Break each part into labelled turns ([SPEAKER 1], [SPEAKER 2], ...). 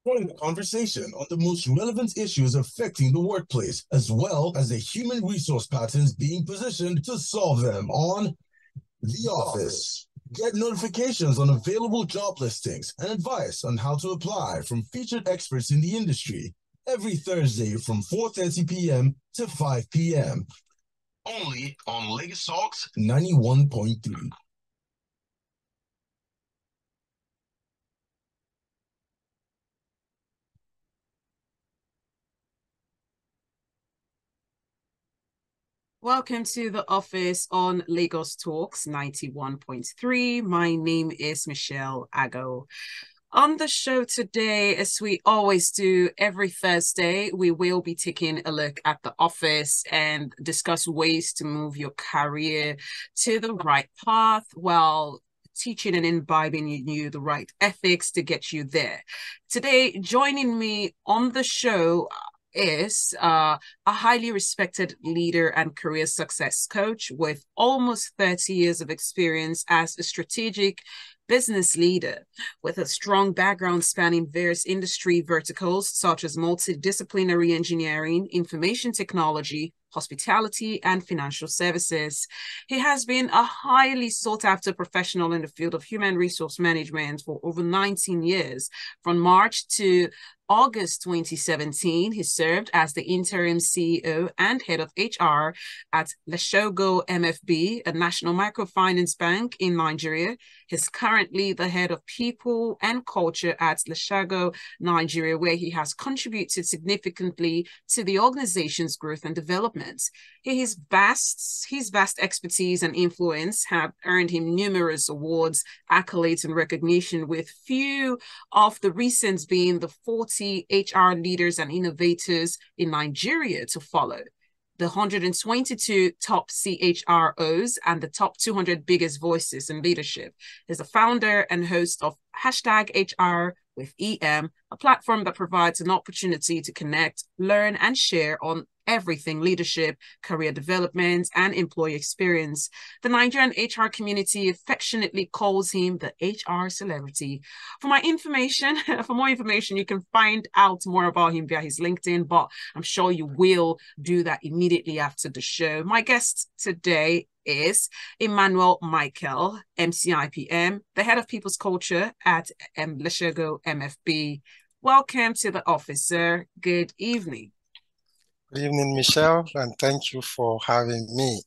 [SPEAKER 1] Join the conversation on the most relevant issues affecting the workplace, as well as the human resource patterns being positioned to solve them on The Office. Get notifications on available job listings and advice on how to apply from featured experts in the industry every Thursday from 4:30 p.m. to 5 p.m. Only on Letshego 91.3.
[SPEAKER 2] Welcome to the office on Lagos Talks 91.3. My name is Michelle Ago. On the show today, as we always do every Thursday, we will be taking a look at the office and discuss ways to move your career to the right path while teaching and imbibing in you the right ethics to get you there. Today, joining me on the show is a highly respected leader and career success coach with almost 30 years of experience as a strategic business leader with a strong background spanning various industry verticals such as multidisciplinary engineering, information technology, hospitality, and financial services. He has been a highly sought after professional in the field of human resource management for over 19 years. From March to August 2017, he served as the interim CEO and head of HR at Letshego MFB, a national microfinance bank in Nigeria. He's currently the head of people and culture at Letshego, Nigeria, where he has contributed significantly to the organization's growth and development. His vast expertise and influence have earned him numerous awards, accolades, and recognition, with few of the recent being the 40 HR leaders and innovators in Nigeria to follow, the 122 top CHROs, and the top 200 biggest voices in leadership. He's the founder and host of #HR with EM, a platform that provides an opportunity to connect, learn, and share on everything leadership, career development, and employee experience. The Nigerian HR community affectionately calls him the HR celebrity. For more information, you can find out more about him via his LinkedIn, but I'm sure you will do that immediately after the show. My guest today is Emmanuel Michael, MCIPM, the head of people's culture at Letshego MFB. Welcome to the office, sir. Good evening.
[SPEAKER 3] Good evening, Michelle, and thank you for having me.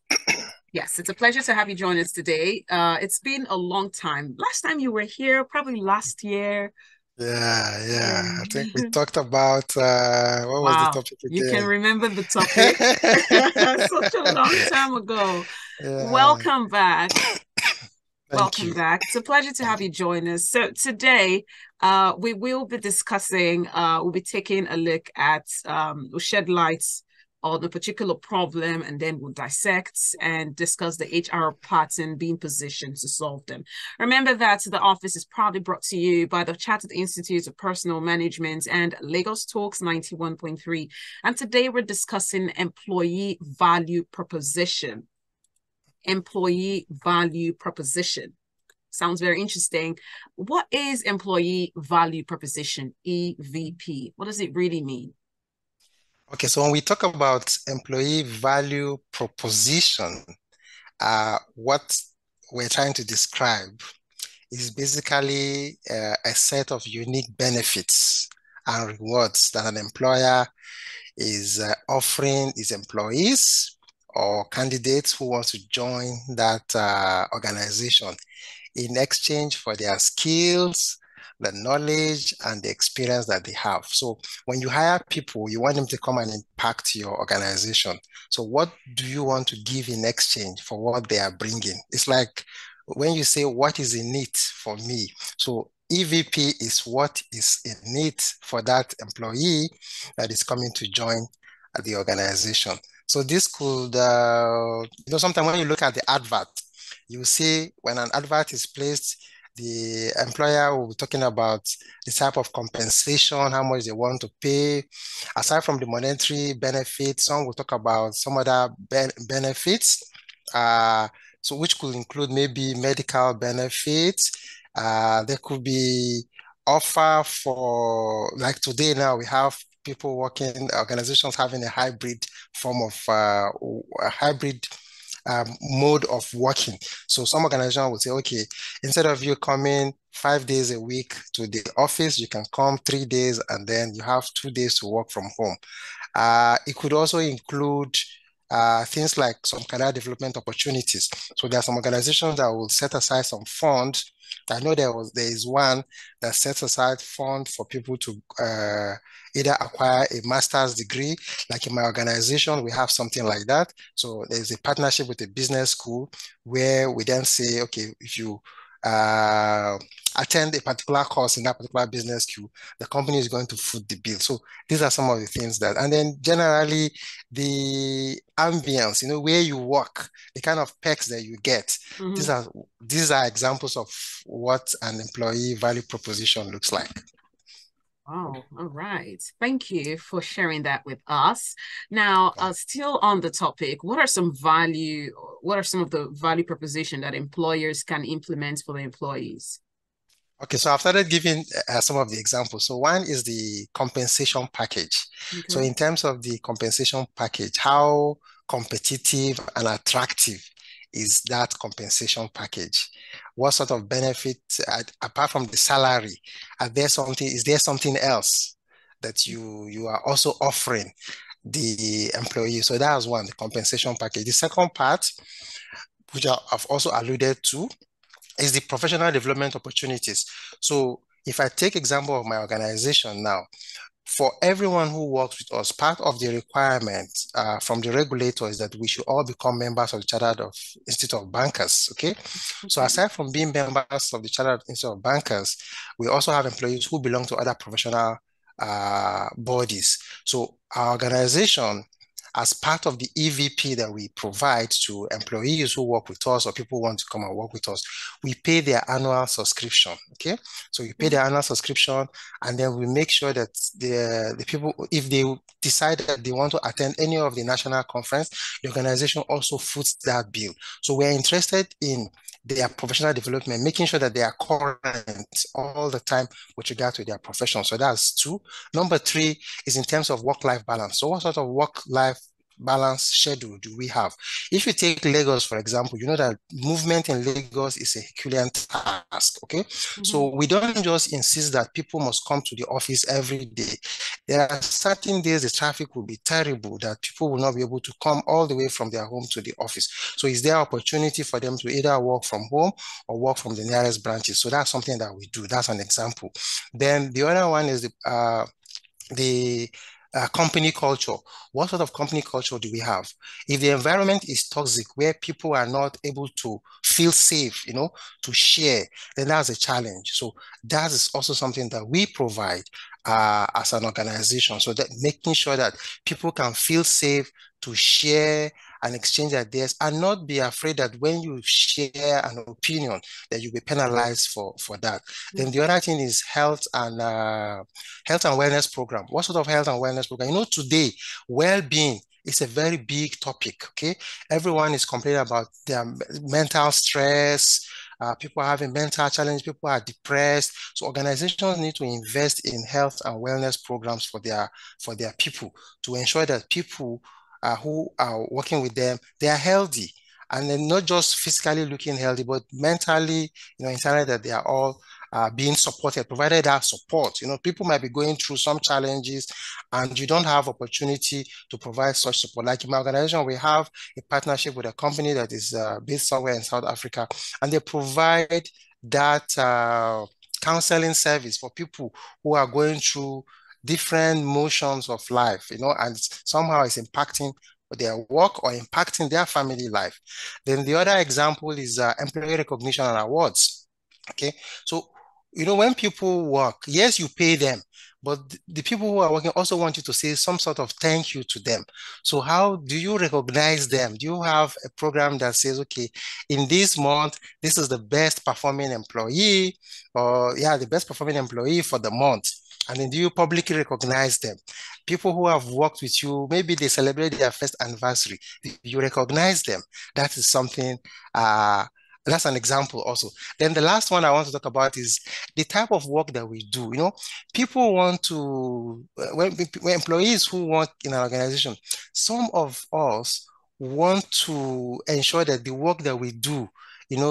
[SPEAKER 2] Yes, it's a pleasure to have you join us today. It's been a long time. Last time you were here, probably last year.
[SPEAKER 3] Yeah. I think we talked about what was the topic again?
[SPEAKER 2] You can remember the topic. Such a long time ago.
[SPEAKER 3] Yeah.
[SPEAKER 2] Welcome back.
[SPEAKER 3] Welcome
[SPEAKER 2] back. It's a pleasure to have you join us. So today, we will be discussing, we'll be taking a look at, we'll shed light on a particular problem, and then we'll dissect and discuss the HR pattern being positioned to solve them. Remember that the office is proudly brought to you by the Chartered Institute of Personal Management and Lagos Talks 91.3. And today we're discussing employee value proposition. Employee value proposition. Sounds very interesting. What is employee value proposition, EVP? What does it really mean?
[SPEAKER 3] Okay, so when we talk about employee value proposition, what we're trying to describe is basically a set of unique benefits and rewards that an employer is offering his employees or candidates who want to join that organization in exchange for their skills, the knowledge, and the experience that they have. So when you hire people, you want them to come and impact your organization. So what do you want to give in exchange for what they are bringing? It's like when you say, what is in it for me? So EVP is what is in it for that employee that is coming to join the organization. So this could, sometimes when you look at the advert, you see when an advert is placed, the employer will be talking about the type of compensation, how much they want to pay. Aside from the monetary benefits, some will talk about some other benefits, so which could include maybe medical benefits. There could be offer for, like today now, we have people working, organizations having a hybrid form of a hybrid mode of working. So some organization would say, okay, instead of you coming 5 days a week to the office, you can come 3 days and then you have 2 days to work from home. It could also include things like some career development opportunities. So there are some organizations that will set aside some funds. I know there is one that sets aside fund for people to either acquire a master's degree. Like in my organization, we have something like that. So there's a partnership with a business school where we then say, okay, if you attend a particular course in that particular business school, the company is going to foot the bill. So these are some of the things that, and then generally the ambience, where you work, the kind of perks that you get.
[SPEAKER 2] Mm-hmm.
[SPEAKER 3] These are examples of what an employee value proposition looks like.
[SPEAKER 2] Oh, all right. Thank you for sharing that with us. Now, still on the topic, what are some of the value proposition that employers can implement for the employees?
[SPEAKER 3] Okay, so I've started giving some of the examples. So one is the compensation package.
[SPEAKER 2] Okay.
[SPEAKER 3] So in terms of the compensation package, how competitive and attractive is that compensation package? What sort of benefit, apart from the salary, is there something else that you are also offering the employee? So that was one, the compensation package. The second part, which I've also alluded to, is the professional development opportunities. So if I take example of my organization now, for everyone who works with us, part of the requirement from the regulator is that we should all become members of the Chartered of Institute of Bankers, okay? So aside from being members of the Chartered Institute of Bankers, we also have employees who belong to other professional bodies. So our organization, as part of the EVP that we provide to employees who work with us or people who want to come and work with us, we pay their annual subscription, okay? So we pay their annual subscription, and then we make sure that the people, if they decide that they want to attend any of the national conference, the organization also foots that bill. So we're interested in their professional development, making sure that they are current all the time with regard to their profession. So that's two. Number three is in terms of work-life balance. So what sort of work-life balance schedule do we have? If you take Lagos, for example, you know that movement in Lagos is a Herculean task, okay? So we don't just insist that people must come to the office every day. There are certain days the traffic will be terrible that people will not be able to come all the way from their home to the office. So is there opportunity for them to either work from home or work from the nearest branches? So that's something that we do. That's an example. Then the other one is the company culture. What sort of company culture do we have? If the environment is toxic, where people are not able to feel safe, to share, then that's a challenge. So that is also something that we provide as an organization. So that making sure that people can feel safe to share and exchange ideas and not be afraid that when you share an opinion that you'll be penalized for that. Then the other thing is health and wellness program. What sort of health and wellness program? Today, well-being is a very big topic, okay? Everyone is complaining about their mental stress. People are having mental challenge. People are depressed. So organizations need to invest in health and wellness programs for their people to ensure that people who are working with them, they are healthy, and then not just physically looking healthy, but mentally, internally, that they are all being supported, provided that support. People might be going through some challenges and you don't have opportunity to provide such support. Like in my organization, we have a partnership with a company that is based somewhere in South Africa, and they provide that counseling service for people who are going through different motions of life, and somehow it's impacting their work or impacting their family life. Then the other example is employee recognition and awards. Okay, so when people work, yes, you pay them, but the people who are working also want you to say some sort of thank you to them. So how do you recognize them? Do you have a program that says, okay, in this month, this is the best performing employee, or the best performing employee for the month? And then do you publicly recognize them? People who have worked with you, maybe they celebrate their first anniversary. You recognize them. That is something That's an example also. Then the last one I want to talk about is the type of work that we do. People want to, when employees who work in an organization, some of us want to ensure that the work that we do,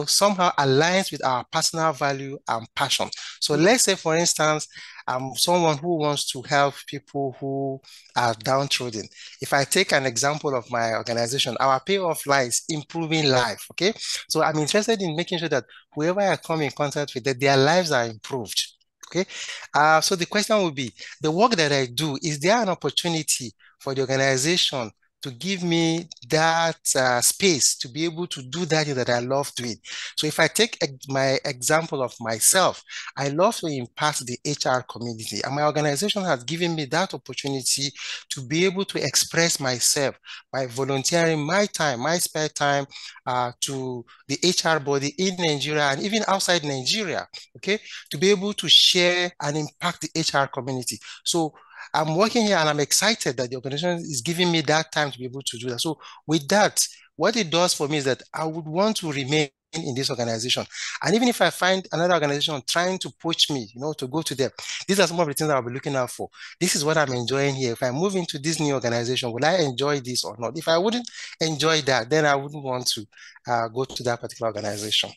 [SPEAKER 3] somehow aligns with our personal value and passion. So let's say, for instance, I'm someone who wants to help people who are downtrodden. If I take an example of my organization, our payoff lies improving life. Okay. So I'm interested in making sure that whoever I come in contact with, that their lives are improved. Okay. So the question would be, the work that I do, is there an opportunity for the organization to give me that space to be able to do that that I love doing? So if I take my example of myself, I love to impact the HR community, and my organization has given me that opportunity to be able to express myself by volunteering my time, my spare time, to the HR body in Nigeria and even outside Nigeria, okay, to be able to share and impact the HR community. So I'm working here and I'm excited that the organization is giving me that time to be able to do that. So with that, what it does for me is that I would want to remain in this organization. And even if I find another organization trying to poach me, to go to them, these are some of the things that I'll be looking out for. This is what I'm enjoying here. If I move into this new organization, will I enjoy this or not? If I wouldn't enjoy that, then I wouldn't want to go to that particular organization.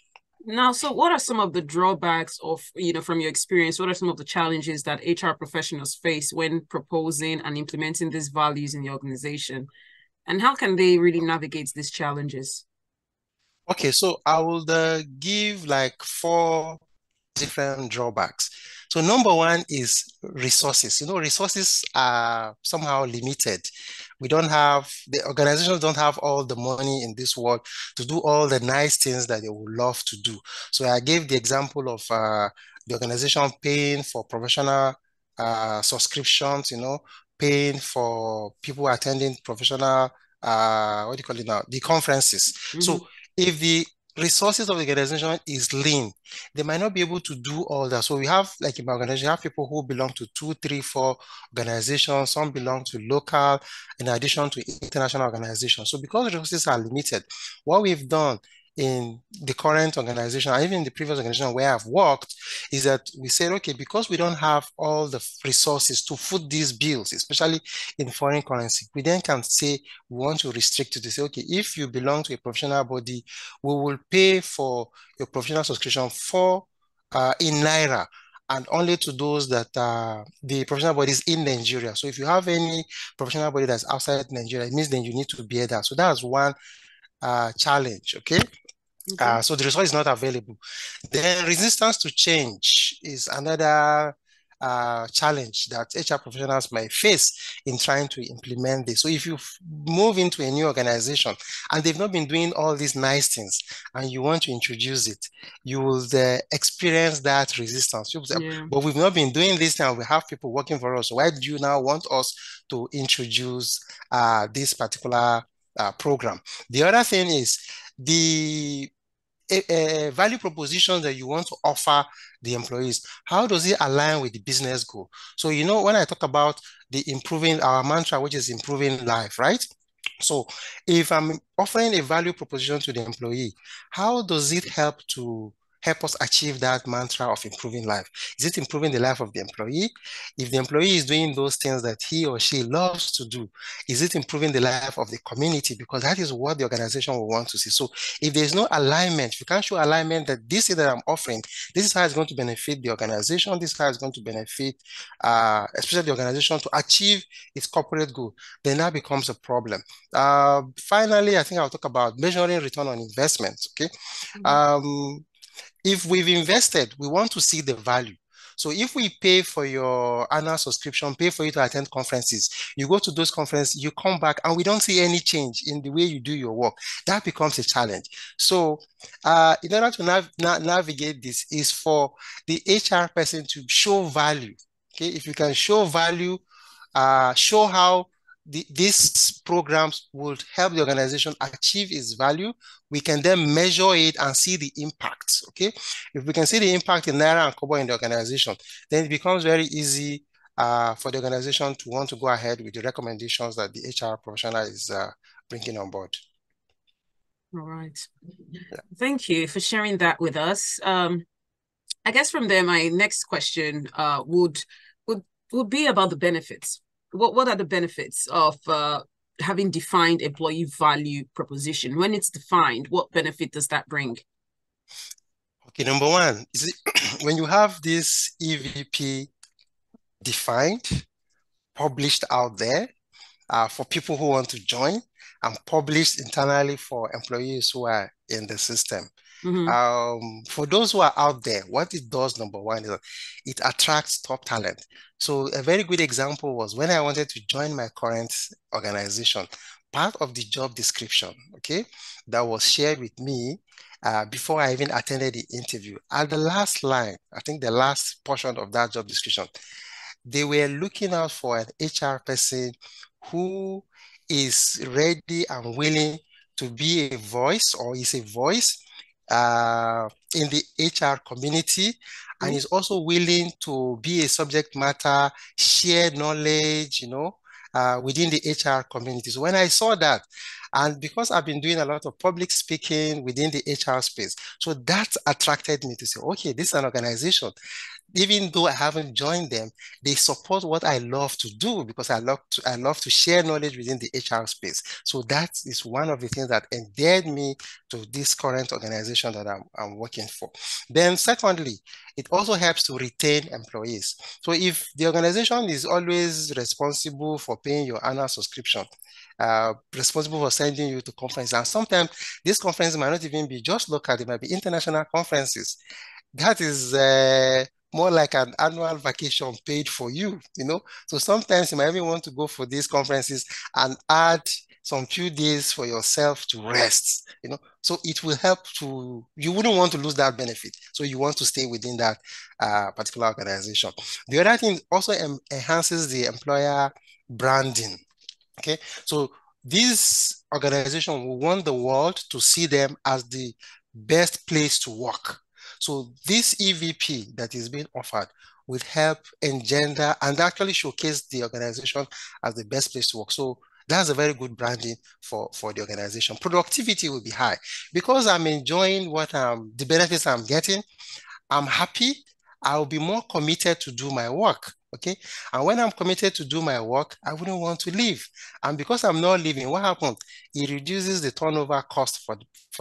[SPEAKER 2] Now, so what are some of the drawbacks of, from your experience, what are some of the challenges that HR professionals face when proposing and implementing these values in the organization? And how can they really navigate these challenges?
[SPEAKER 3] Okay, so I will give like 4 different drawbacks. So number one is resources. Resources are somehow limited. The organizations don't have all the money in this world to do all the nice things that they would love to do. So I gave the example of the organization paying for professional subscriptions, paying for people attending professional, what do you call it now? The conferences.
[SPEAKER 2] Mm-hmm.
[SPEAKER 3] So if the resources of the organization is lean, they might not be able to do all that. So we have, like in my organization, you have people who belong to 2, 3, 4 organizations. Some belong to local, in addition to international organizations. So because resources are limited, what we've done in the current organization, and even the previous organization where I've worked, is that we said, okay, because we don't have all the resources to foot these bills, especially in foreign currency, we then can say we want to restrict it to say, okay, if you belong to a professional body, we will pay for your professional subscription in Naira, and only to those that the professional body is in Nigeria. So if you have any professional body that's outside Nigeria, it means then you need to bear that. So that's one challenge, okay? So the resource is not available. Then resistance to change is another challenge that HR professionals might face in trying to implement this. So if you move into a new organization and they've not been doing all these nice things and you want to introduce it, you will experience that resistance.
[SPEAKER 2] Yeah.
[SPEAKER 3] But we've not been doing this now. We have people working for us. So why do you now want us to introduce this particular program? The other thing is the value proposition that you want to offer the employees. How does it align with the business goal? So, when I talk about the improving our mantra, which is improving life, right? So if I'm offering a value proposition to the employee, how does it help us achieve that mantra of improving life? Is it improving the life of the employee? If the employee is doing those things that he or she loves to do, is it improving the life of the community? Because that is what the organization will want to see. So if there's no alignment, if you can't show alignment that this is that I'm offering, this is how it's going to benefit the organization, this is how it's going to benefit, especially the organization, to achieve its corporate goal, then that becomes a problem. Finally, I think I'll talk about measuring return on investment, okay? If we've invested, we want to see the value. So if we pay for your annual subscription, pay for you to attend conferences, you go to those conferences, you come back and we don't see any change in the way you do your work, that becomes a challenge. So in order to navigate this is for the HR person to show value. Okay, if you can show value, show how these programs would help the organization achieve its value, we can then measure it and see the impact, okay? If we can see the impact in Naira and Kobo in the organization, then it becomes very easy for the organization to want to go ahead with the recommendations that the HR professional is bringing on board.
[SPEAKER 2] All right.
[SPEAKER 3] Yeah.
[SPEAKER 2] Thank you for sharing that with us. I guess from there, my next question would be about the benefits. What are the benefits of having defined employee value proposition? When it's defined, what benefit does that bring?
[SPEAKER 3] Okay, number one, is it, when you have this EVP defined, published out there for people who want to join, and published internally for employees who are in the system. For those who are out there, what it does, number one, is it attracts top talent. So a very good example was when I wanted to join my current organization, part of the job description, okay, that was shared with me before I even attended the interview. At the last line, I think the last portion of that job description, they were looking out for an HR person who is ready and willing to be a voice, or is a voice in the HR community, and is also willing to be a subject matter, share knowledge, within the HR community. So when I saw that, and because I've been doing a lot of public speaking within the HR space, so that attracted me to say, okay, this is an organization. Even though I haven't joined them, they support what I love to do, because I love to share knowledge within the HR space. So that is one of the things that endeared me to this current organization that I'm working for. Then secondly, it also helps to retain employees. So if the organization is always responsible for paying your annual subscription, responsible for sending you to conferences, and sometimes these conferences might not even be just local, they might be international conferences. That is more like an annual vacation paid for you, So sometimes you might even want to go for these conferences and add some few days for yourself to rest, So it will help you wouldn't want to lose that benefit. So you want to stay within that particular organization. The other thing also enhances the employer branding. Okay, so this organization will want the world to see them as the best place to work. So this EVP that is being offered will help engender and actually showcase the organization as the best place to work. So that's a very good branding for the organization. Productivity will be high because I'm enjoying the benefits I'm getting. I'm happy. I'll be more committed to do my work. Okay. And when I'm committed to do my work, I wouldn't want to leave. And because I'm not leaving, what happens? It reduces the turnover cost for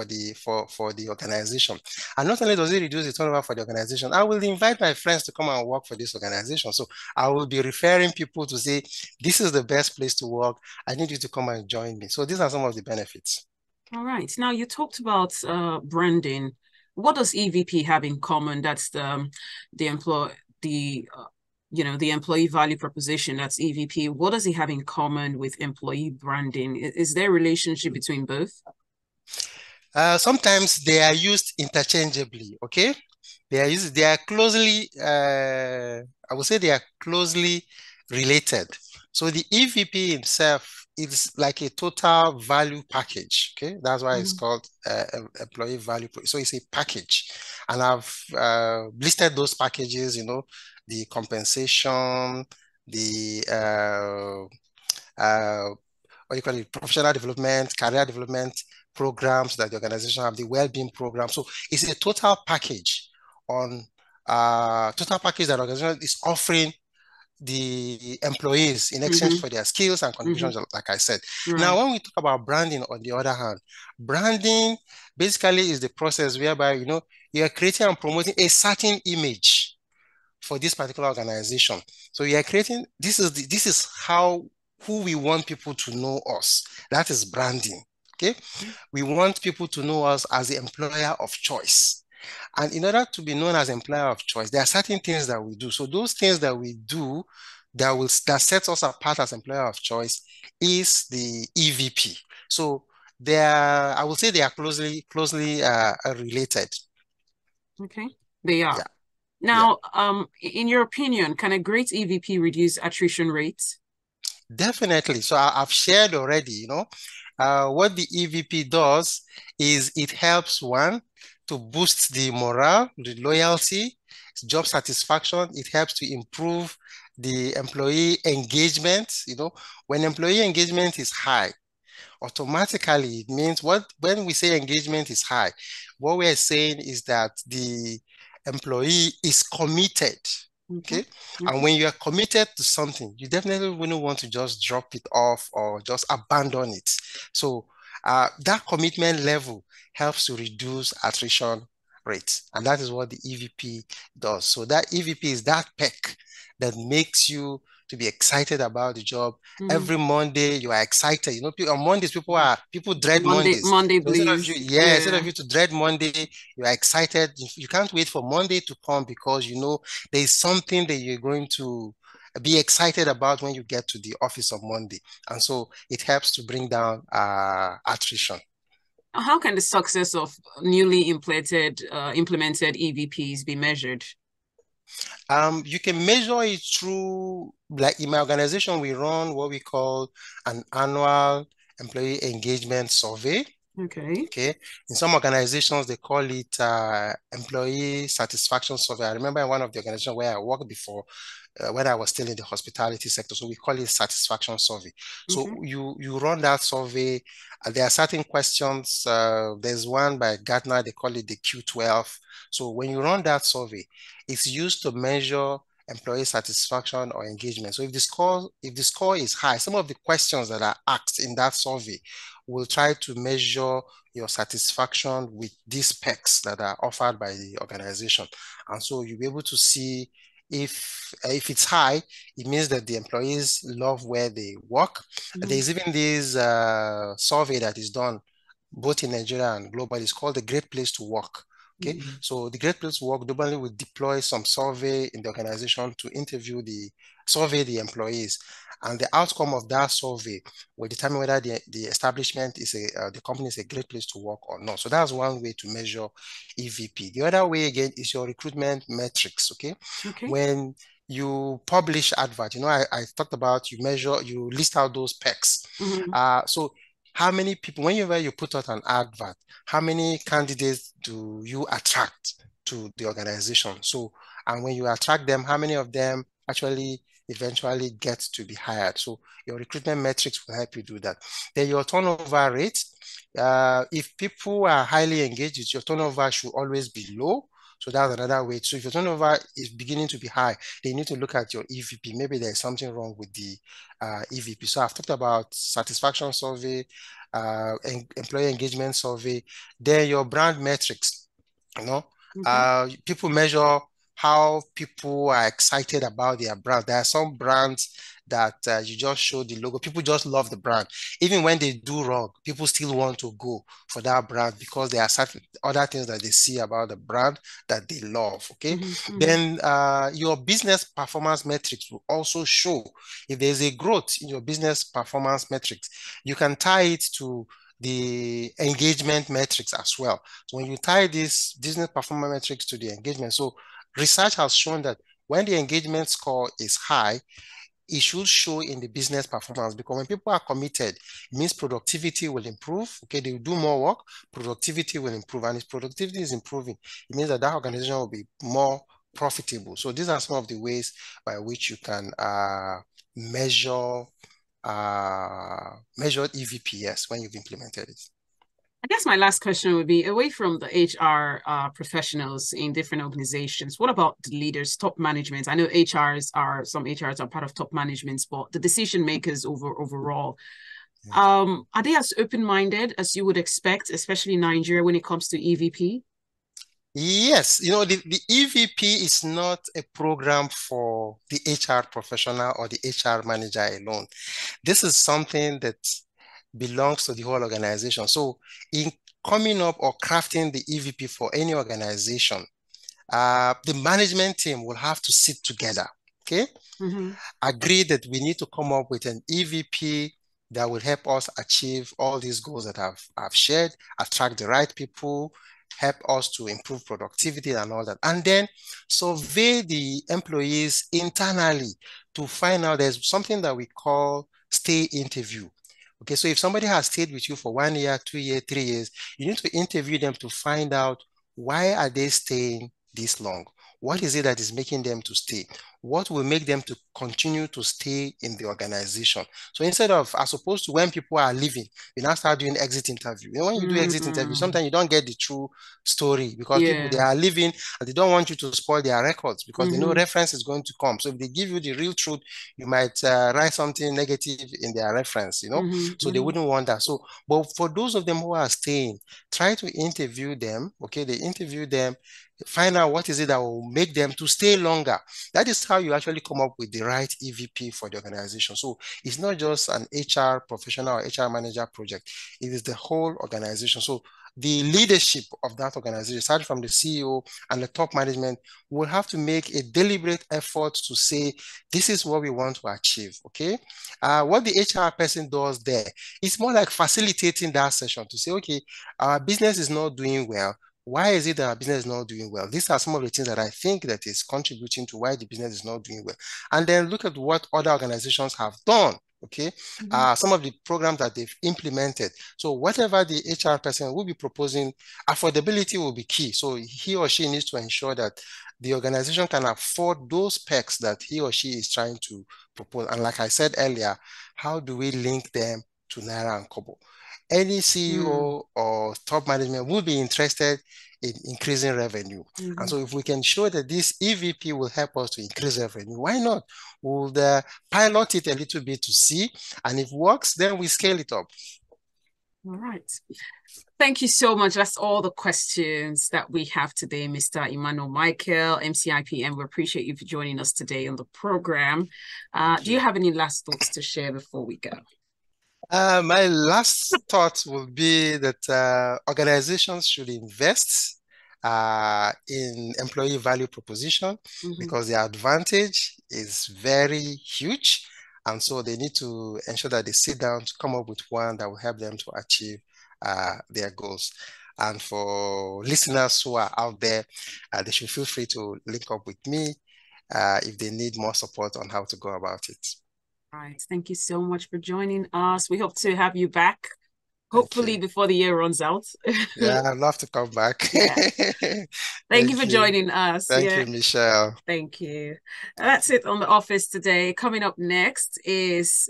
[SPEAKER 3] the organization. And not only does it reduce the turnover for the organization, I will invite my friends to come and work for this organization. So I will be referring people to say, this is the best place to work. I need you to come and join me. So these are some of the benefits.
[SPEAKER 2] All right. Now you talked about branding. What does EVP have in common? That's the employee value proposition. That's EVP. What does it have in common with employee branding? Is there a relationship between both?
[SPEAKER 3] Sometimes they are used interchangeably. Okay, they are closely. I would say they are closely related. So the EVP itself is like a total value package. Okay, that's why it's called employee value. So it's a package, and I've listed those packages. The compensation, the what you call it, professional development, career development programs that the organization have, the well-being program. So it's a total package that the organization is offering the employees in exchange for their skills and contributions, like I said. Right. Now, when we talk about branding, on the other hand, branding basically is the process whereby, you are creating and promoting a certain image for this particular organization. So you are creating, this is who we want people to know us. That is branding. Okay. We want people to know us as the employer of choice. And in order to be known as employer of choice, there are certain things that we do. So those things that we do that sets us apart as employer of choice is the EVP. So I would say they are closely related.
[SPEAKER 2] Okay, they are.
[SPEAKER 3] Yeah.
[SPEAKER 2] Now, in your opinion, can a great EVP reduce attrition rates?
[SPEAKER 3] Definitely. So I've shared already, what the EVP does is it helps to boost the morale, the loyalty, job satisfaction. It helps to improve the employee engagement. When employee engagement is high, automatically it means when we say engagement is high, what we're saying is that the employee is committed. Okay. And when you are committed to something, you definitely wouldn't want to just drop it off or just abandon it. So that commitment level helps to reduce attrition rates. And that is what the EVP does. So that EVP is that peck that makes you to be excited about the job. Every Monday you are excited. You know, on Mondays people dread Mondays.
[SPEAKER 2] Monday
[SPEAKER 3] so instead of
[SPEAKER 2] blues.
[SPEAKER 3] instead of you to dread Monday, you are excited. You can't wait for Monday to come because you know there is something that you're going to be excited about when you get to the office on Monday. And so it helps to bring down attrition.
[SPEAKER 2] How can the success of newly implemented EVPs be measured?
[SPEAKER 3] You can measure it through, like in my organization, we run what we call an annual employee engagement survey. Okay. In some organizations, they call it employee satisfaction survey. I remember in one of the organizations where I worked before, when I was still in the hospitality sector. So we call it satisfaction survey. So you run that survey. There are certain questions. There's one by Gartner, they call it the Q12. So when you run that survey, it's used to measure employee satisfaction or engagement. So if the score is high, some of the questions that are asked in that survey will try to measure your satisfaction with these specs that are offered by the organization. And so you'll be able to see if it's high, it means that the employees love where they work. There's even this survey that is done both in Nigeria and globally. It's called the Great Place to Work. Okay, so the Great Place to Work globally will deploy some survey in the organization to survey the employees, and the outcome of that survey will determine whether the establishment is the company is a great place to work or not. So that's one way to measure EVP. The other way again is your recruitment metrics. Okay. When you publish advert, you know, I talked about you list out those specs. So how many people, whenever you put out an advert, how many candidates do you attract to the organization? So, and when you attract them, how many of them actually eventually get to be hired? So your recruitment metrics will help you do that. Then your turnover rate. If people are highly engaged, your turnover should always be low. So that's another way. So if your turnover is beginning to be high, then you need to look at your EVP. Maybe there's something wrong with the EVP. So I've talked about satisfaction survey, employee engagement survey, then your brand metrics. You know, people measure how people are excited about their brand. There are some brands that you just show the logo. People just love the brand. Even when they do wrong, people still want to go for that brand because there are certain other things that they see about the brand that they love. Okay. Then your business performance metrics will also show if there's a growth in your business performance metrics. You can tie it to the engagement metrics as well. So when you tie these business performance metrics to the engagement, so research has shown that when the engagement score is high, it should show in the business performance, because when people are committed, it means productivity will improve. Okay, they will do more work, productivity will improve. And if productivity is improving, it means that organization will be more profitable. So these are some of the ways by which you can measure EVPs when you've implemented it.
[SPEAKER 2] I guess my last question would be, away from the HR professionals in different organizations, what about the leaders, top management? I know some HRs are part of top management, but the decision makers overall, are they as open-minded as you would expect, especially in Nigeria when it comes to EVP?
[SPEAKER 3] Yes, you know, the EVP is not a program for the HR professional or the HR manager alone. This is something that belongs to the whole organization. So in coming up or crafting the EVP for any organization, the management team will have to sit together, okay? Agree that we need to come up with an EVP that will help us achieve all these goals that I've shared, attract the right people, help us to improve productivity and all that. And then survey the employees internally to find out there's something that we call stay interview. Okay, so if somebody has stayed with you for 1 year, 2 years, 3 years, you need to interview them to find out why are they staying this long? What is it that is making them to stay? what will make them to continue to stay in the organization. So instead of, as opposed to when people are leaving, we now start doing exit interview. You know, when you do exit interview, sometimes you don't get the true story because people, they are leaving and they don't want you to spoil their records because they know reference is going to come. So if they give you the real truth, you might write something negative in their reference, you know, so they wouldn't want that. So, but for those of them who are staying, try to interview them. Okay, they interview them, find out what is it that will make them to stay longer. That is how you actually come up with the right EVP for the organization. So it's not just an HR professional or HR manager project. It is the whole organization. So the leadership of that organization, starting from the CEO and the top management, will have to make a deliberate effort to say, this is what we want to achieve, okay? What the HR person does there, it's more like facilitating that session to say, okay, our business is not doing well. Why is it that our business is not doing well? These are some of the things that I think that is contributing to why the business is not doing well. And then look at what other organizations have done. Okay, some of the programs that they've implemented. So whatever the HR person will be proposing, affordability will be key. So he or she needs to ensure that the organization can afford those perks that he or she is trying to propose. And like I said earlier, how do we link them to Naira and Kobo? Any CEO or top management will be interested in increasing revenue. And so if we can show that this EVP will help us to increase revenue, why not? We'll pilot it a little bit to see, and if it works, then we scale it up.
[SPEAKER 2] All right. Thank you so much. That's all the questions that we have today, Mr. Emmanuel Michael, MCIPM. We appreciate you for joining us today on the program. Do you have any last thoughts to share before we go?
[SPEAKER 3] My last thought will be that organizations should invest in employee value proposition because the advantage is very huge. And so they need to ensure that they sit down to come up with one that will help them to achieve their goals. And for listeners who are out there, they should feel free to link up with me if they need more support on how to go about it.
[SPEAKER 2] All right. Thank you so much for joining us. We hope to have you back, hopefully before the year runs out.
[SPEAKER 3] Yeah, I'd love to come back.
[SPEAKER 2] Yeah. Thank you for joining us.
[SPEAKER 3] Thank you, Michelle.
[SPEAKER 2] Thank you. That's it on The Office today. Coming up next is